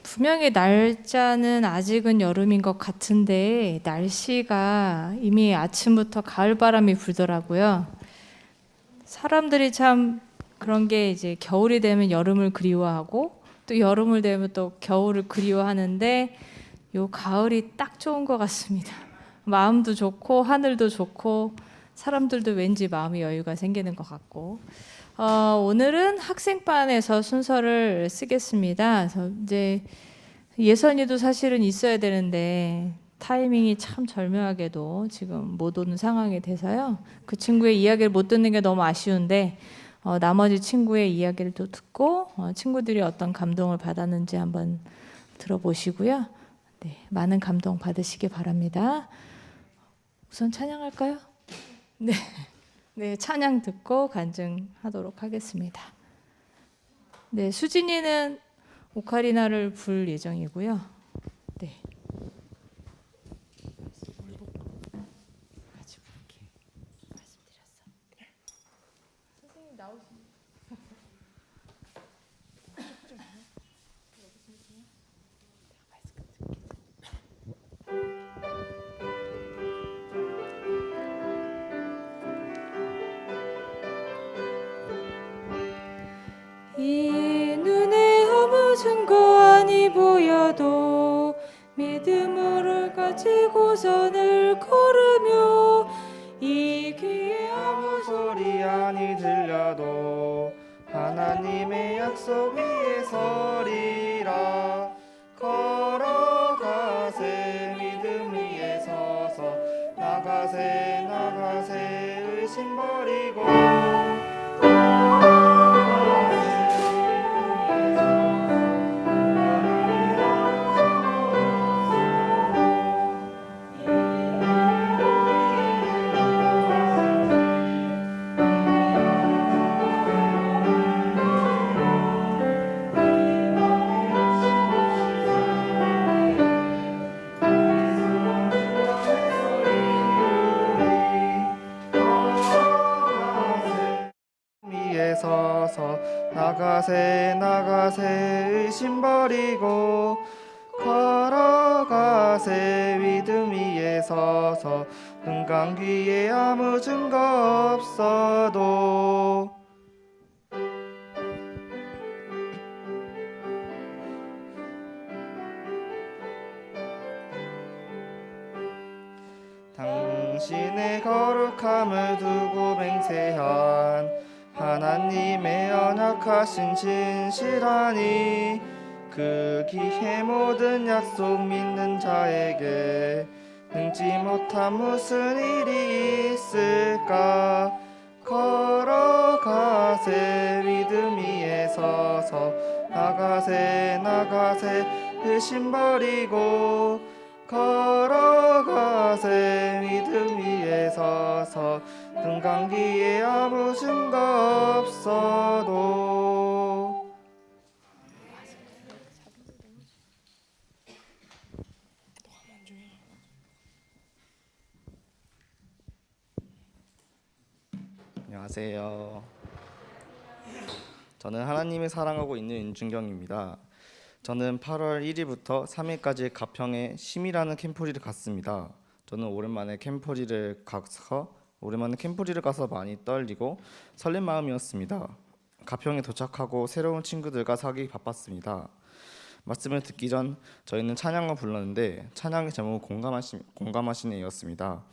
분명히 날짜는 아직은 여름인 것 같은데 날씨가 이미 아침부터 가을바람이 불더라고요. 사람들이 참 그런 게 이제 겨울이 되면 여름을 그리워하고 또 여름을 되면 또 겨울을 그리워하는데 요 가을이 딱 좋은 것 같습니다. 마음도 좋고 하늘도 좋고 사람들도 왠지 마음의 여유가 생기는 것 같고 오늘은 학생반에서 순서를 쓰겠습니다. 그래서 이제 예선이도 사실은 있어야 되는데 타이밍이 참 절묘하게도 지금 못 오는 상황이 돼서요. 그 친구의 이야기를 못 듣는 게 너무 아쉬운데 나머지 친구의 이야기를 또 듣고 친구들이 어떤 감동을 받았는지 한번 들어보시고요. 네, 많은 감동 받으시기 바랍니다. 우선 찬양할까요? 네. 네, 찬양 듣고 간증하도록 하겠습니다. 네, 수진이는 오카리나를 불 예정이고요. 네. 선생님 나오시면 이 눈에 아무 증거 아니 보여도 믿음을 가지고서 늘 걸으며 이 귀에 아무 소리 아니 들려도 하나님의 약속 위에 서리라. 걸어가세 믿음 위에 서서 나가세 나가세 의심 버리고 위에 서서 나가세 나가세 의심 버리고 걸어가세 믿음 위에 서서 금강귀에 아무 증거 없어도 당신의 거룩함을 두고 맹세한 하나님의 언약하신 진실하니 그 기회 모든 약속 믿는 자에게 능지 못한 무슨 일이 있을까. 걸어가세 믿음 위에 서서 나가세 나가세 의심 버리고 걸어가세 믿음 위에 서서 금강기에 아무 증거 없어도. 안녕하세요. 저는 하나님을 사랑하고 있는 윤준경입니다. 저는 8월 1일부터 3일까지 가평에 심이라는 캠프리를 갔습니다. 저는 오랜만에 캠프리를 가서 많이 떨리고 설렘 마음이었습니다. 가평에 도착하고 새로운 친구들과 사귀기 바빴습니다. 말씀을 듣기 전 저희는 찬양을 불렀는데 찬양의 제목은 공감하시네였습니다.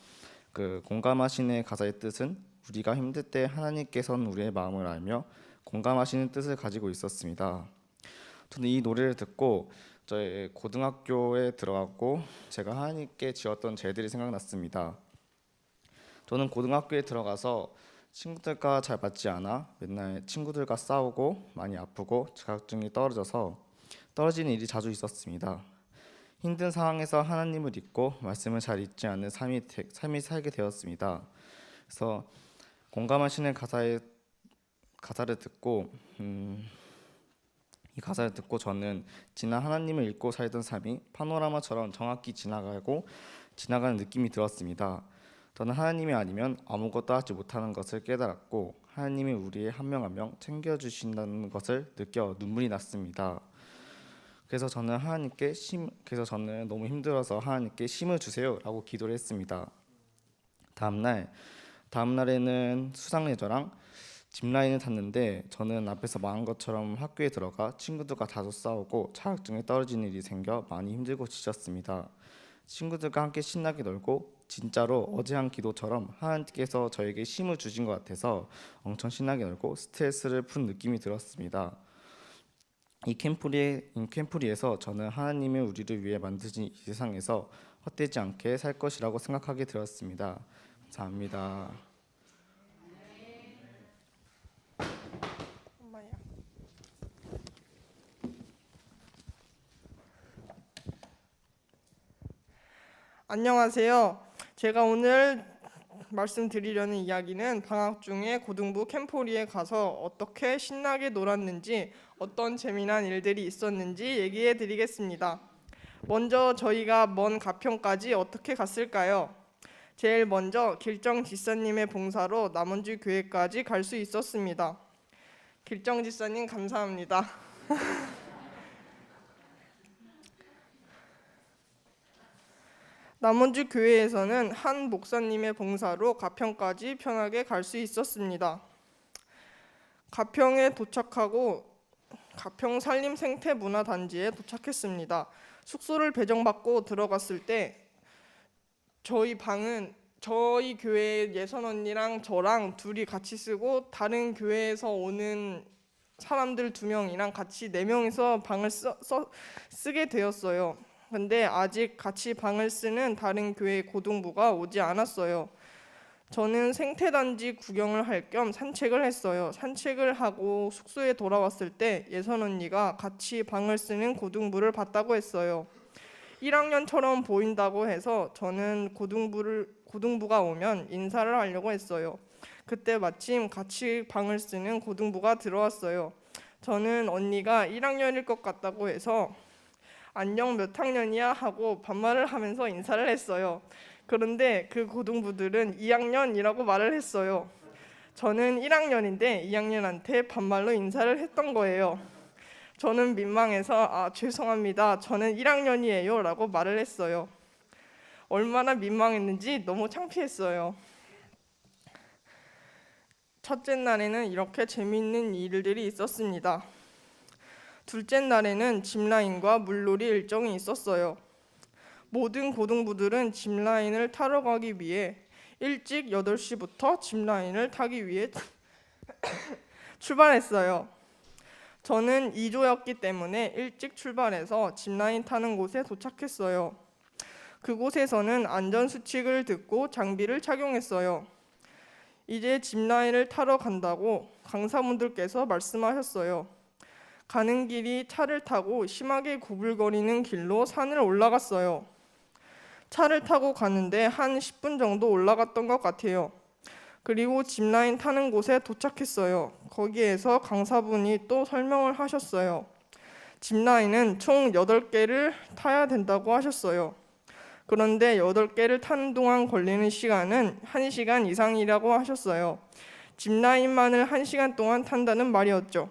그 공감하시네 가사의 뜻은 우리가 힘들 때 하나님께서는 우리의 마음을 알며 공감하시는 뜻을 가지고 있었습니다. 저는 이 노래를 듣고 저희 고등학교에 들어갔고 제가 하나님께 지었던 죄들이 생각났습니다. 저는 고등학교에 들어가서 친구들과 잘 맞지 않아 맨날 친구들과 싸우고 많이 아프고 자격증이 떨어지는 일이 자주 있었습니다. 힘든 상황에서 하나님을 잊고 말씀을 잘 읽지 않는 삶이 살게 되었습니다. 그래서 공감하시는 가사를 듣고 이 가사를 듣고 저는 지난 하나님을 잊고 살던 삶이 파노라마처럼 정확히 지나가는 느낌이 들었습니다. 저는 하나님이 아니면 아무것도 하지 못하는 것을 깨달았고 하나님이 우리의 한 명 한 명 챙겨주신다는 것을 느껴 눈물이 났습니다. 그래서 저는 너무 힘들어서 하나님께 힘을 주세요라고 기도를 했습니다. 다음 날에는 수상레저랑 짚라인을 탔는데 저는 앞에서 말한 것처럼 학교에 들어가 친구들과 다소 싸우고 자격증이 떨어지는 일이 생겨 많이 힘들고 지쳤습니다. 친구들과 함께 신나게 놀고 진짜로 어제 한 기도처럼 하나님께서 저에게 힘을 주신 것 같아서 엄청 신나게 놀고 스트레스를 푼 느낌이 들었습니다. 이 캠프리에서 저는 하나님이 우리를 위해 만드신 이 세상에서 헛되지 않게 살 것이라고 생각하게 되었습니다. 감사합니다. 안녕하세요. 제가 오늘 말씀드리려는 이야기는 방학 중에 고등부 캠포리에 가서 어떻게 신나게 놀았는지, 어떤 재미난 일들이 있었는지 얘기해 드리겠습니다. 먼저 저희가 먼 가평까지 어떻게 갔을까요? 제일 먼저 길정 지사님의 봉사로 남원주 교회까지 갈 수 있었습니다. 길정 지사님 감사합니다. 남원주 교회에서는 한 목사님의 봉사로 가평까지 편하게 갈 수 있었습니다. 가평에 도착하고 가평 산림생태문화단지에 도착했습니다. 숙소를 배정받고 들어갔을 때 저희 교회 예선 언니랑 저랑 둘이 같이 쓰고 다른 교회에서 오는 사람들 2명이랑 같이 4명이서 방을 쓰게 되었어요. 근데 아직 같이 방을 쓰는 다른 교회 고등부가 오지 않았어요. 저는 생태단지 구경을 할 겸 산책을 했어요. 산책을 하고 숙소에 돌아왔을 때 예선 언니가 같이 방을 쓰는 고등부를 봤다고 했어요. 1학년처럼 보인다고 해서 저는 고등부가 오면 인사를 하려고 했어요. 그때 마침 같이 방을 쓰는 고등부가 들어왔어요. 저는 언니가 1학년일 것 같다고 해서 안녕 몇 학년이야 하고 반말을 하면서 인사를 했어요. 그런데 그 고등부들은 2학년이라고 말을 했어요. 저는 1학년인데 2학년한테 반말로 인사를 했던 거예요. 저는 민망해서 죄송합니다. 저는 1학년이에요 라고 말을 했어요. 얼마나 민망했는지 너무 창피했어요. 첫째 날에는 이렇게 재미있는 일들이 있었습니다. 둘째 날에는 짚라인과 물놀이 일정이 있었어요. 모든 고등부들은 짚라인을 타러 가기 위해 일찍 8시부터 짚라인을 타기 위해 출발했어요. 저는 2조였기 때문에 일찍 출발해서 짚라인 타는 곳에 도착했어요. 그곳에서는 안전수칙을 듣고 장비를 착용했어요. 이제 짚라인을 타러 간다고 강사분들께서 말씀하셨어요. 가는 길이 차를 타고 심하게 구불거리는 길로 산을 올라갔어요. 차를 타고 가는데 한 10분 정도 올라갔던 것 같아요. 그리고 짚라인 타는 곳에 도착했어요. 거기에서 강사분이 또 설명을 하셨어요. 짚라인은 총 8개를 타야 된다고 하셨어요. 그런데 8개를 타는 동안 걸리는 시간은 1시간 이상이라고 하셨어요. 짚라인만을 1시간 동안 탄다는 말이었죠.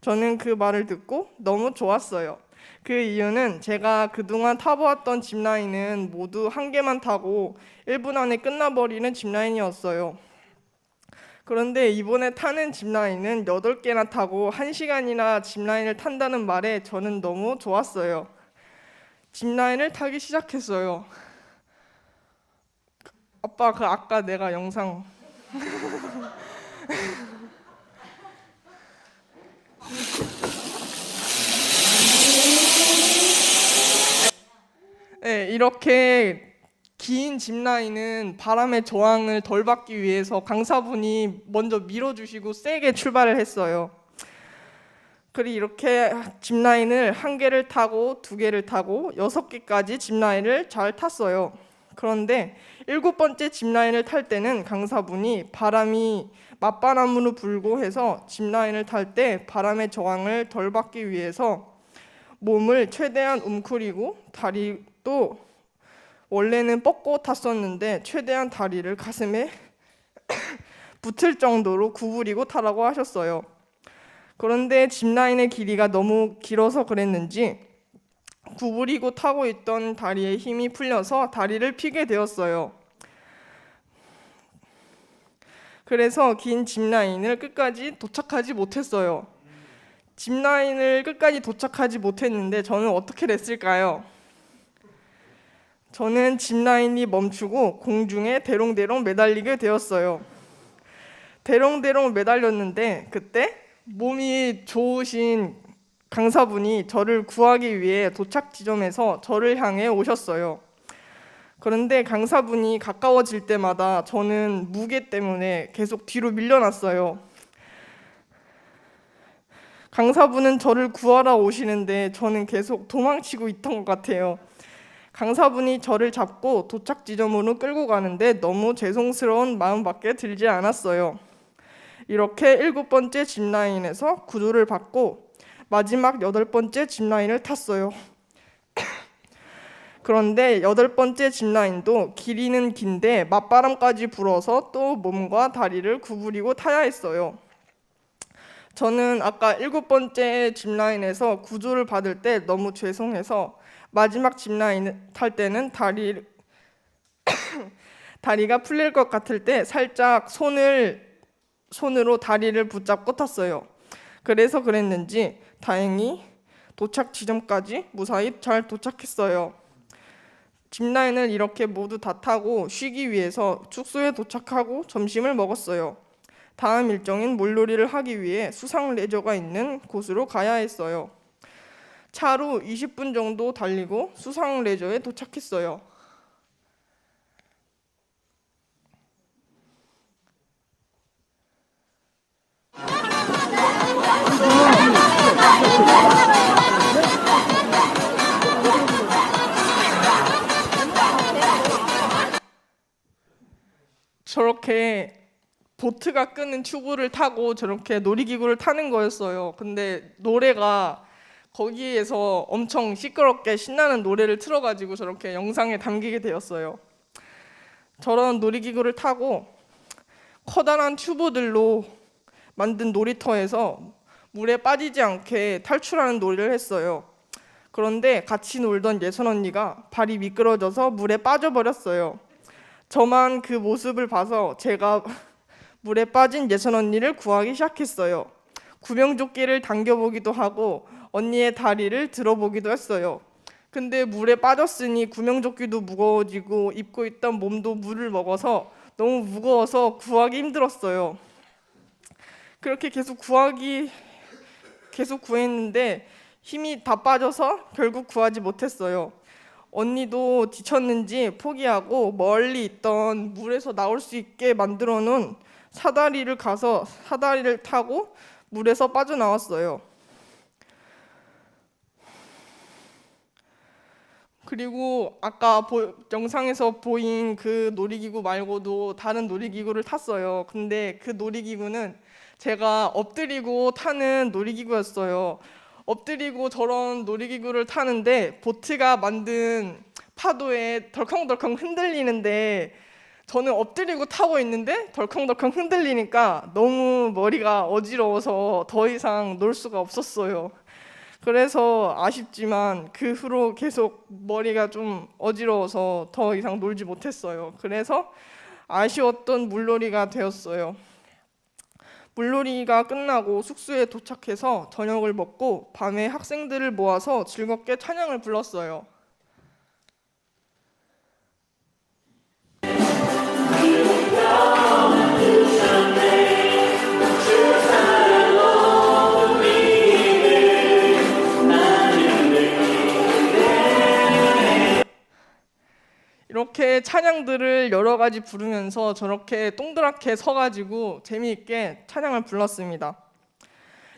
저는 그 말을 듣고 너무 좋았어요. 그 이유는 제가 그동안 타보았던 짚라인은 모두 1개만 타고 1분 안에 끝나버리는 짚라인이었어요. 그런데 이번에 타는 짚라인은 8개나 타고 1시간이나 짚라인을 탄다는 말에 저는 너무 좋았어요. 짚라인을 타기 시작했어요. 아빠 아까 내가 영상 네, 이렇게 긴 짚라인은 바람의 저항을 덜 받기 위해서 강사분이 먼저 밀어주시고 세게 출발을 했어요. 그리고 이렇게 짚라인을 1개를 타고 2개를 타고 6개까지 짚라인을 잘 탔어요. 그런데 7번째 짚라인을 탈 때는 강사분이 바람이 맞바람으로 불고 해서 짚라인을 탈 때 바람의 저항을 덜 받기 위해서 몸을 최대한 움츠리고 다리도 원래는 뻗고 탔었는데 최대한 다리를 가슴에 붙을 정도로 구부리고 타라고 하셨어요. 그런데 짚라인의 길이가 너무 길어서 그랬는지 구부리고 타고 있던 다리에 힘이 풀려서 다리를 피게 되었어요. 그래서 긴 짚라인을 끝까지 도착하지 못했어요. 짚라인을 끝까지 도착하지 못했는데 저는 어떻게 됐을까요? 저는 짚라인이 멈추고 공중에 대롱대롱 매달리게 되었어요. 대롱대롱 매달렸는데 그때 몸이 좋으신 강사분이 저를 구하기 위해 도착 지점에서 저를 향해 오셨어요. 그런데 강사분이 가까워질 때마다 저는 무게 때문에 계속 뒤로 밀려났어요. 강사분은 저를 구하러 오시는데 저는 계속 도망치고 있던 것 같아요. 강사분이 저를 잡고 도착 지점으로 끌고 가는데 너무 죄송스러운 마음밖에 들지 않았어요. 이렇게 7번째 짚라인에서 구조를 받고 마지막 8번째 짚라인을 탔어요. 그런데 8번째 짚라인도 길이는 긴데 맞바람까지 불어서 또 몸과 다리를 구부리고 타야 했어요. 저는 아까 7번째 짚라인에서 구조를 받을 때 너무 죄송해서 마지막 짚라인 탈 때는 다리가 풀릴 것 같을 때 살짝 손으로 다리를 붙잡고 탔어요. 그래서 그랬는지 다행히 도착 지점까지 무사히 잘 도착했어요. 짚라인을 이렇게 모두 다 타고 쉬기 위해서 숙소에 도착하고 점심을 먹었어요. 다음 일정인 물놀이를 하기 위해 수상 레저가 있는 곳으로 가야 했어요. 차로 20분 정도 달리고 수상 레저에 도착했어요. 저렇게 보트가 끄는 튜브를 타고 저렇게 놀이기구를 타는 거였어요. 근데 노래가 거기에서 엄청 시끄럽게 신나는 노래를 틀어가지고 저렇게 영상에 담기게 되었어요. 저런 놀이기구를 타고 커다란 튜브들로 만든 놀이터에서 물에 빠지지 않게 탈출하는 놀이를 했어요. 그런데 같이 놀던 예선 언니가 발이 미끄러져서 물에 빠져버렸어요. 저만 그 모습을 봐서 제가 물에 빠진 예선 언니를 구하기 시작했어요. 구명조끼를 당겨보기도 하고 언니의 다리를 들어보기도 했어요. 근데 물에 빠졌으니 구명조끼도 무거워지고 입고 있던 몸도 물을 먹어서 너무 무거워서 구하기 힘들었어요. 그렇게 계속 구했는데 힘이 다 빠져서 결국 구하지 못했어요. 언니도 지쳤는지 포기하고 멀리 있던 물에서 나올 수 있게 만들어 놓은 사다리를 가서 사다리를 타고 물에서 빠져나왔어요. 그리고 아까 영상에서 보인 그 놀이기구 말고도 다른 놀이기구를 탔어요. 근데 그 놀이기구는 제가 엎드리고 타는 놀이기구였어요. 엎드리고 저런 놀이기구를 타는데 보트가 만든 파도에 덜컹덜컹 흔들리는데 저는 엎드리고 타고 있는데 덜컹덜컹 흔들리니까 너무 머리가 어지러워서 더 이상 놀 수가 없었어요. 그래서 아쉽지만 그 후로 계속 머리가 좀 어지러워서 더 이상 놀지 못했어요. 그래서 아쉬웠던 물놀이가 되었어요. 물놀이가 끝나고 숙소에 도착해서 저녁을 먹고 밤에 학생들을 모아서 즐겁게 찬양을 불렀어요. 이렇게 찬양들을 여러 가지 부르면서 저렇게 동그랗게 서가지고 재미있게 찬양을 불렀습니다.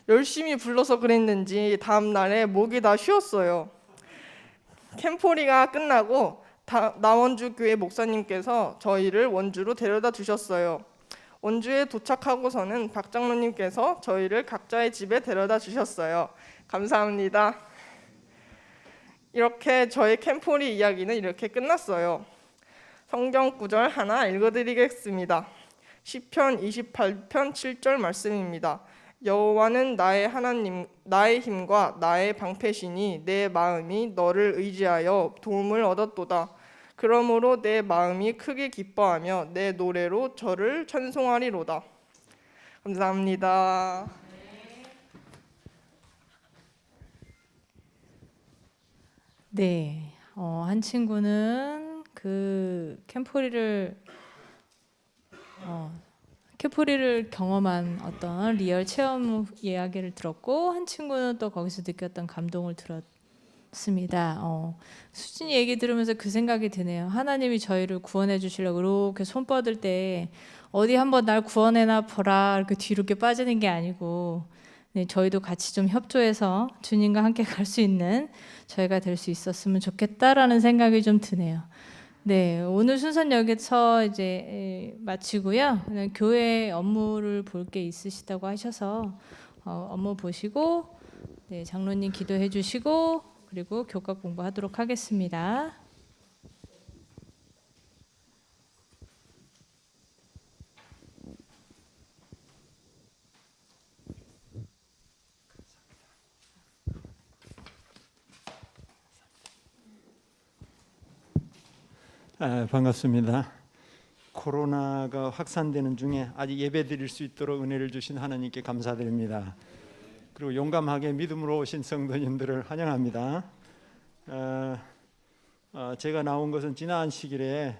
열심히 불러서 그랬는지 다음 날에 목이 다 쉬었어요. 캠포리가 끝나고 남원주 교회 목사님께서 저희를 원주로 데려다 주셨어요. 원주에 도착하고서는 박 장로님께서 저희를 각자의 집에 데려다 주셨어요. 감사합니다. 이렇게 저의 캠포리 이야기는 이렇게 끝났어요. 성경 구절 하나 읽어드리겠습니다. 시편 28편 7절 말씀입니다. 여호와는 나의 하나님, 나의 힘과 나의 방패시니 내 마음이 너를 의지하여 도움을 얻었도다. 그러므로 내 마음이 크게 기뻐하며 내 노래로 저를 찬송하리로다. 감사합니다. 네, 한 친구는 그 캠프리를 경험한 어떤 리얼 체험 이야기를 들었고, 한 친구는 또 거기서 느꼈던 감동을 들었습니다. 수진이 얘기 들으면서 그 생각이 드네요. 하나님이 저희를 구원해 주시려고 이렇게 손 뻗을 때 어디 한번 날 구원해나 보라 이렇게 뒤로 이렇게 빠지는 게 아니고, 네, 저희도 같이 좀 협조해서 주님과 함께 갈 수 있는 저희가 될 수 있었으면 좋겠다라는 생각이 좀 드네요. 네, 오늘 순서는 여기서 이제 마치고요. 그냥 교회 업무를 볼 게 있으시다고 하셔서 업무 보시고, 네, 장로님 기도해 주시고, 그리고 교과 공부하도록 하겠습니다. 반갑습니다. 코로나가 확산되는 중에 아직 예배드릴 수 있도록 은혜를 주신 하나님께 감사드립니다. 그리고 용감하게 믿음으로 오신 성도님들을 환영합니다. 제가 나온 것은 지난 시기에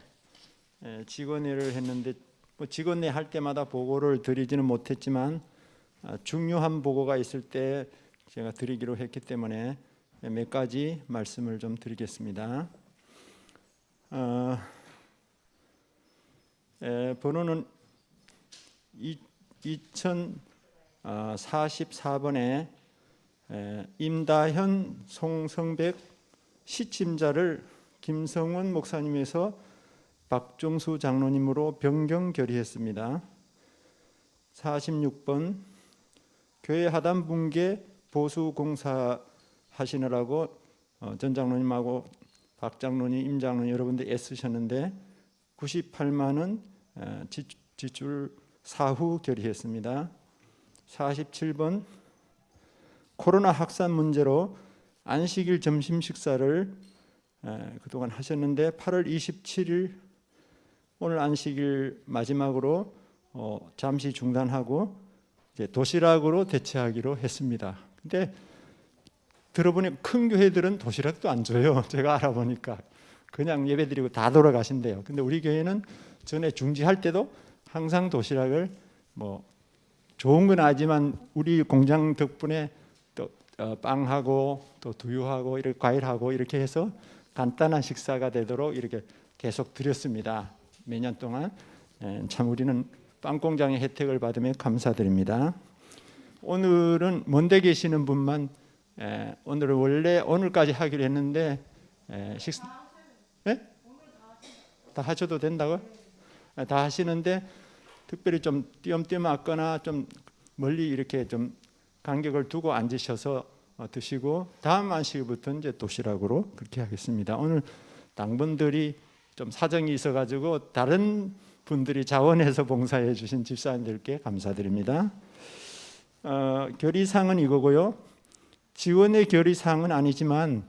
직원회를 했는데 직원회 할 때마다 보고를 드리지는 못했지만 중요한 보고가 있을 때 제가 드리기로 했기 때문에 몇 가지 말씀을 좀 드리겠습니다. 번호는 2044번에 임다현 송성백 시침자를 김성원 목사님에서 박종수 장로님으로 변경 결의했습니다. 46번 교회 하단 붕괴 보수 공사 하시느라고 전 장로님하고 박 장로님, 임 장로님 여러분들 애쓰셨는데 98만 원 지출 사후 결의했습니다. 47번 코로나 확산 문제로 안식일 점심 식사를 그동안 하셨는데 8월 27일 오늘 안식일 마지막으로 잠시 중단하고 이제 도시락으로 대체하기로 했습니다. 근데 들어보니 큰 교회들은 도시락도 안 줘요. 제가 알아보니까 그냥 예배드리고 다 돌아가신대요. 근데 우리 교회는 전에 중지할 때도 항상 도시락을 좋은 건 아니지만 우리 공장 덕분에 또 빵하고 또 두유하고 이렇게 과일하고 이렇게 해서 간단한 식사가 되도록 이렇게 계속 드렸습니다. 몇 년 동안 참 우리는 빵 공장의 혜택을 받으며 감사드립니다. 오늘은 먼데 계시는 분만 오늘은 원래 오늘까지 하기로 했는데 다 하셔도 된다고요? 다 하시는데 특별히 좀 띄엄띄엄하거나 좀 멀리 이렇게 좀 간격을 두고 앉으셔서 드시고 다음 안식일부터 이제 도시락으로 그렇게 하겠습니다. 오늘 당분들이 좀 사정이 있어가지고 다른 분들이 자원해서 봉사해 주신 집사님들께 감사드립니다. 결의사항은 이거고요. 지원의 결의사항은 아니지만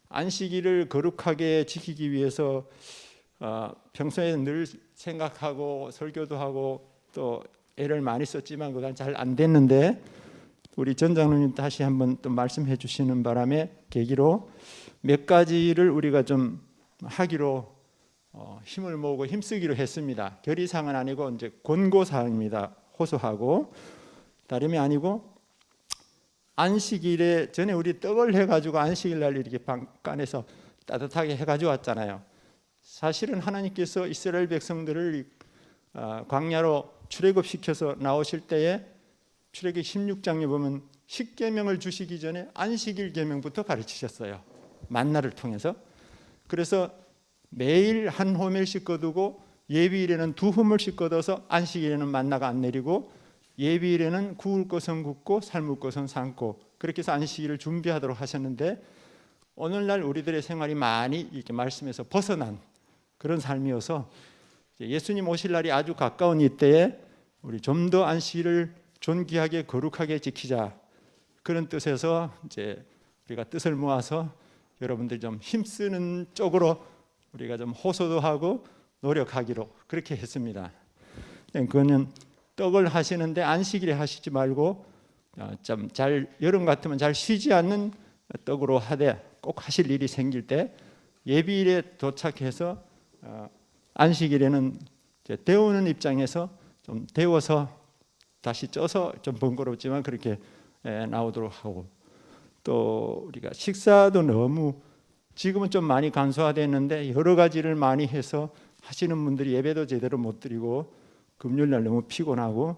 안식일을 거룩하게 지키기 위해서 평소에 늘 생각하고 설교도 하고 또 애를 많이 썼지만 그건 잘 안 됐는데 우리 전 장로님 다시 한번 또 말씀해 주시는 바람에 계기로 몇 가지를 우리가 좀 하기로 힘을 모으고 힘쓰기로 했습니다. 결의사항은 아니고 이제 권고사항입니다. 호소하고 다름이 아니고 안식일에 전에 우리 떡을 해가지고 안식일 날 이렇게 방간에서 따뜻하게 해가지고 왔잖아요. 사실은 하나님께서 이스라엘 백성들을 광야로 출애굽시켜서 나오실 때에 출애굽 16장에 보면 십계명을 주시기 전에 안식일 계명부터 가르치셨어요. 만나를 통해서. 그래서 매일 한 호멜씩 거두고 예비일에는 2호멜씩 거둬서 안식일에는 만나가 안 내리고 예비일에는 구울 것은 굽고 삶을 것은 삶고 그렇게 해서 안식일을 준비하도록 하셨는데 오늘날 우리들의 생활이 많이 이렇게 말씀에서 벗어난 그런 삶이어서 예수님 오실 날이 아주 가까운 이때에 우리 좀 더 안식일을 존귀하게 거룩하게 지키자. 그런 뜻에서 이제 우리가 뜻을 모아서 여러분들이 좀 힘쓰는 쪽으로 우리가 좀 호소도 하고 노력하기로 그렇게 했습니다. 그거는 떡을 하시는데 안식일에 하시지 말고 좀 잘 여름 같으면 잘 쉬지 않는 떡으로 하되 꼭 하실 일이 생길 때 예비일에 도착해서 안식일에는 이제 데우는 입장에서 좀 데워서 다시 쪄서 좀 번거롭지만 그렇게 나오도록 하고, 또 우리가 식사도 너무 지금은 좀 많이 간소화됐는데 여러 가지를 많이 해서 하시는 분들이 예배도 제대로 못 드리고 금요일 날 너무 피곤하고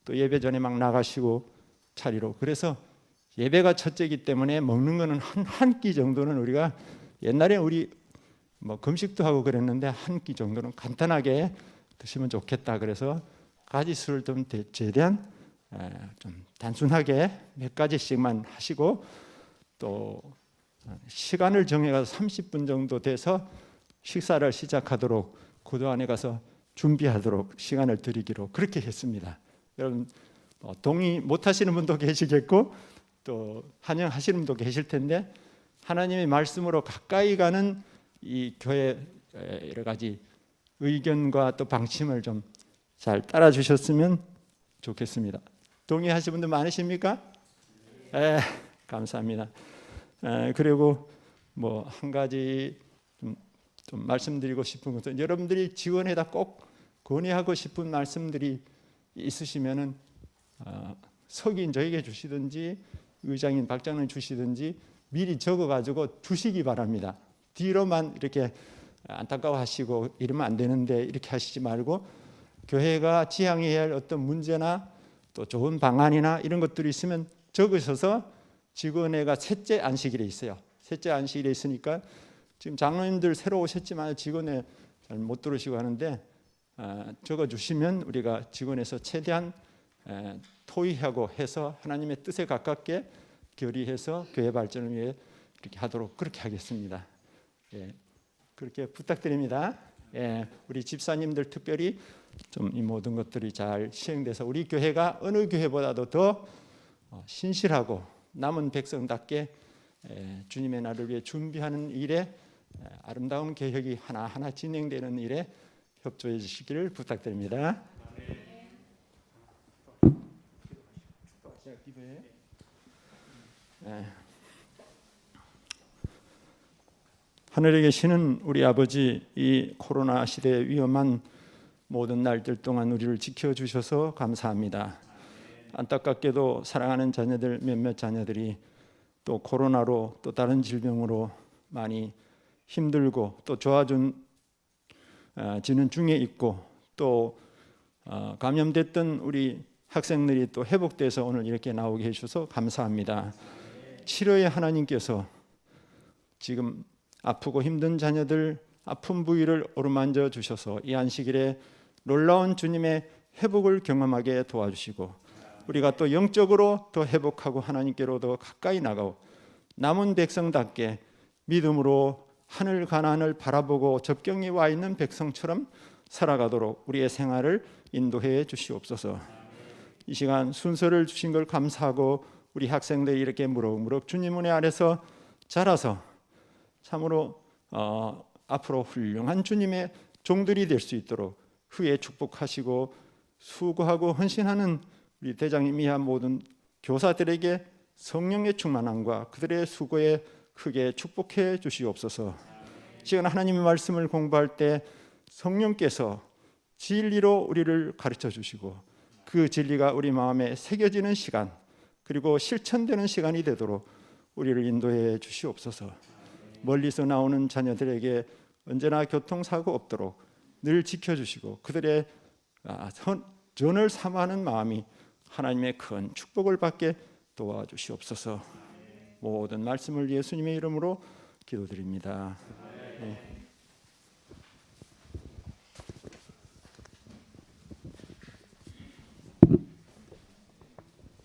또 예배 전에 막 나가시고 차리로, 그래서 예배가 첫째이기 때문에 먹는 거는 한 끼 정도는 우리가 옛날에 우리 뭐 금식도 하고 그랬는데 한 끼 정도는 간단하게 드시면 좋겠다. 그래서 가지수를 좀 최대한 좀 단순하게 몇 가지씩만 하시고, 또 시간을 정해서 30분 정도 돼서 식사를 시작하도록 그 안에 가서 준비하도록 시간을 드리기로 그렇게 했습니다. 여러분 동의 못 하시는 분도 계시겠고 또 환영하시는 분도 계실 텐데, 하나님의 말씀으로 가까이 가는 이 교회 여러 가지 의견과 또 방침을 좀 잘 따라 주셨으면 좋겠습니다. 동의하시는 분들 많으십니까? 감사합니다. 그리고 뭐 한 가지 좀 말씀드리고 싶은 것은, 여러분들이 지원에다 꼭 건의하고 싶은 말씀들이 있으시면은 석인 저에게 주시든지 의장인 박장님 주시든지 미리 적어가지고 주시기 바랍니다. 뒤로만 이렇게 안타까워하시고 이러면 안 되는데 이렇게 하시지 말고, 교회가 지향해야 할 어떤 문제나 또 좋은 방안이나 이런 것들이 있으면 적으셔서, 직원회가 셋째 안식일에 있어요. 셋째 안식일에 있으니까 지금 장로님들 새로 오셨지만 직원회 잘 못 들으시고 하는데 적어주시면 우리가 직원에서 최대한 토의하고 해서 하나님의 뜻에 가깝게 결의해서 교회 발전을 위해 이렇게 하도록 그렇게 하겠습니다. 그렇게 부탁드립니다. 우리 집사님들 특별히 좀 이 모든 것들이 잘 시행돼서 우리 교회가 어느 교회보다도 더 신실하고 남은 백성답게 주님의 날을 위해 준비하는 일에 아름다운 개혁이 하나하나 진행되는 일에 협조해 주시기를 부탁드립니다. 하늘에 계시는 우리 아버지, 이 코로나 시대의 위험한 모든 날들 동안 우리를 지켜주셔서 감사합니다. 안타깝게도 사랑하는 자녀들 몇몇 자녀들이 또 코로나로 또 다른 질병으로 많이 힘들고 또 좋아지는 중에 있고, 또 감염됐던 우리 학생들이 또 회복돼서 오늘 이렇게 나오게 해주셔서 감사합니다. 치료의 하나님께서 지금 아프고 힘든 자녀들 아픈 부위를 어루만져 주셔서 이 안식일에 놀라운 주님의 회복을 경험하게 도와주시고, 우리가 또 영적으로 더 회복하고 하나님께로 더 가까이 나가고 남은 백성답게 믿음으로 하늘 가난을 바라보고 접경이 와 있는 백성처럼 살아가도록 우리의 생활을 인도해 주시옵소서. 이 시간 순서를 주신 걸 감사하고 우리 학생들이 이렇게 무럭무럭 주님 은혜 안에서 자라서 참으로 앞으로 훌륭한 주님의 종들이 될 수 있도록 후에 축복하시고, 수고하고 헌신하는 우리 대장님 이하 모든 교사들에게 성령의 충만함과 그들의 수고에 크게 축복해 주시옵소서. 지금 하나님의 말씀을 공부할 때 성령께서 진리로 우리를 가르쳐 주시고 그 진리가 우리 마음에 새겨지는 시간, 그리고 실천되는 시간이 되도록 우리를 인도해 주시옵소서. 멀리서 나오는 자녀들에게 언제나 교통사고 없도록 늘 지켜주시고 그들의 전을 사모하는 마음이 하나님의 큰 축복을 받게 도와주시옵소서. 모든 말씀을 예수님의 이름으로 기도드립니다. 네.